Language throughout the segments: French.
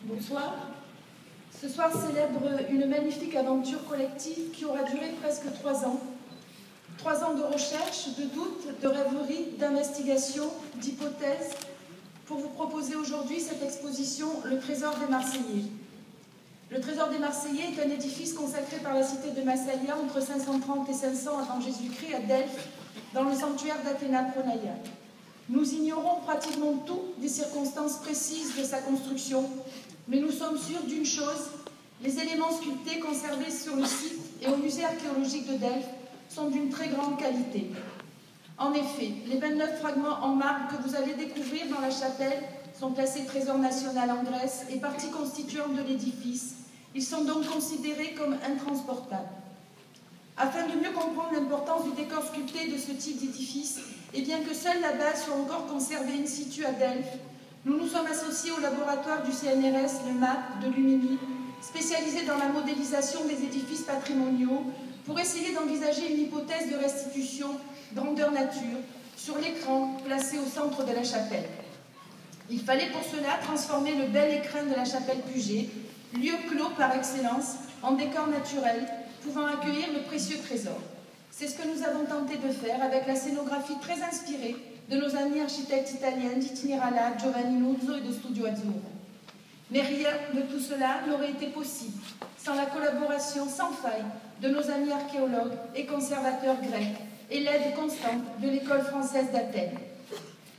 Bonsoir. Ce soir célèbre une magnifique aventure collective qui aura duré presque 3 ans. 3 ans de recherche, de doutes, de rêveries, d'investigations, d'hypothèses, pour vous proposer aujourd'hui cette exposition « Le Trésor des Marseillais ». Le Trésor des Marseillais est un édifice consacré par la cité de Massalia entre 530 et 500 avant Jésus-Christ à Delphes, dans le sanctuaire d'Athéna Pronaïa. Nous ignorons pratiquement tout des circonstances précises de sa construction, mais nous sommes sûrs d'une chose, les éléments sculptés conservés sur le site et au musée archéologique de Delphes sont d'une très grande qualité. En effet, les 29 fragments en marbre que vous allez découvrir dans la chapelle sont classés trésor national en Grèce et partie constituante de l'édifice. Ils sont donc considérés comme intransportables. Afin de mieux comprendre l'importance du décor sculpté de ce type d'édifice, et bien que seule la base soit encore conservée in situ à Delphes, nous nous sommes associés au laboratoire du CNRS, le MAP, de l'UNEMI, spécialisé dans la modélisation des édifices patrimoniaux, pour essayer d'envisager une hypothèse de restitution grandeur nature sur l'écran placé au centre de la chapelle. Il fallait pour cela transformer le bel écrin de la chapelle Puget, lieu clos par excellence, en décor naturel, pouvant accueillir le précieux trésor. C'est ce que nous avons tenté de faire avec la scénographie très inspirée de nos amis architectes italiens d'Itinerala, Giovanni Nuzzo et de Studio Azzurro. Mais rien de tout cela n'aurait été possible sans la collaboration sans faille de nos amis archéologues et conservateurs grecs et l'aide constante de l'école française d'Athènes.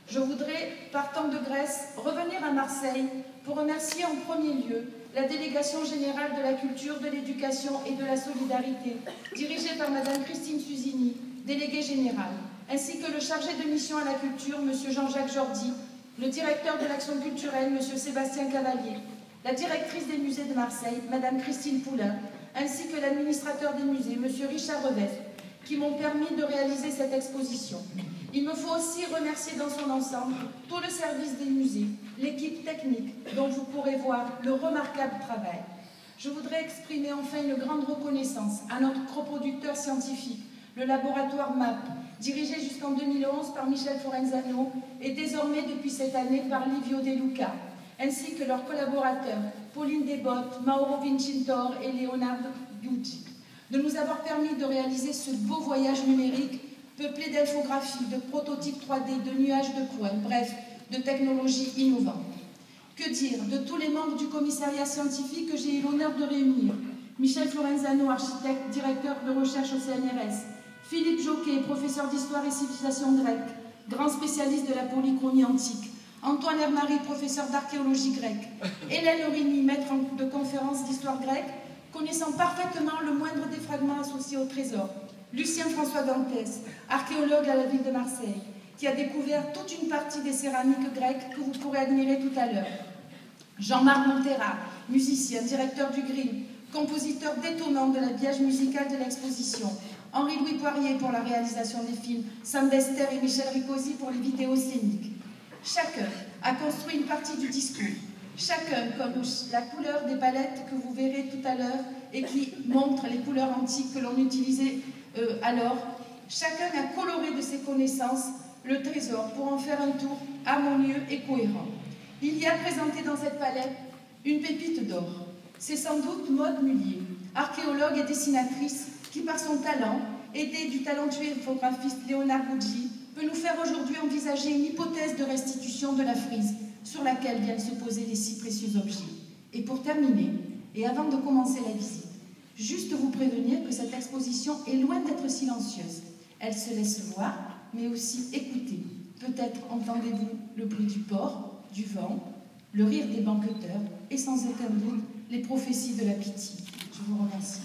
Je voudrais, partant de Grèce, revenir à Marseille pour remercier en premier lieu la délégation générale de la culture, de l'éducation et de la solidarité, dirigée par Madame Christine Susini, déléguée générale, ainsi que le chargé de mission à la culture, M. Jean-Jacques Jordi, le directeur de l'action culturelle, M. Sébastien Cavalier, la directrice des musées de Marseille, Madame Christine Poulain, ainsi que l'administrateur des musées, M. Richard Revès, qui m'ont permis de réaliser cette exposition. Il me faut aussi remercier dans son ensemble tout le service des musées, l'équipe technique dont vous pourrez voir le remarquable travail. Je voudrais exprimer enfin une grande reconnaissance à notre coproducteur scientifique, le laboratoire MAP, dirigé jusqu'en 2011 par Michel Forenzano et désormais depuis cette année par Livio De Luca, ainsi que leurs collaborateurs Pauline Desbottes, Mauro Vincitore et Leonardo Gucci, de nous avoir permis de réaliser ce beau voyage numérique peuplé d'infographies, de prototypes 3D, de nuages de poils, bref, de technologies innovantes. Que dire de tous les membres du commissariat scientifique que j'ai eu l'honneur de réunir? Michel Forenzano, architecte, directeur de recherche au CNRS, Philippe Joquet, professeur d'histoire et civilisation grecque, grand spécialiste de la polychromie antique, Antoine Hermary, professeur d'archéologie grecque, Hélène Aurigny, maître de conférences d'histoire grecque, connaissant parfaitement le moindre des fragments associés au trésor, Lucien François Dantès, archéologue à la ville de Marseille, qui a découvert toute une partie des céramiques grecques que vous pourrez admirer tout à l'heure. Jean-Marc Montera, musicien, directeur du GRIM, compositeur détonnant de l'habillage musical de l'exposition, Henri-Louis Poirier pour la réalisation des films, Sam Bester et Michel Ricosi pour les vidéos scéniques. Chacun a construit une partie du discours. Chacun, comme la couleur des palettes que vous verrez tout à l'heure et qui montrent les couleurs antiques que l'on utilisait alors, chacun a coloré de ses connaissances le trésor pour en faire un tour harmonieux et cohérent. Il y a présenté dans cette palette une pépite d'or. C'est sans doute Maude Mullier, archéologue et dessinatrice, qui par son talent, aidée du talentueux infographiste Léonard Gucci, peut nous faire aujourd'hui envisager une hypothèse de restitution de la frise sur laquelle viennent se poser les si précieux objets. Et pour terminer, et avant de commencer la visite, juste vous prévenir que cette exposition est loin d'être silencieuse. Elle se laisse voir, mais aussi écouter. Peut-être entendez-vous le bruit du port, du vent, le rire des banqueteurs et sans aucun doute les prophéties de la Pythie. Je vous remercie.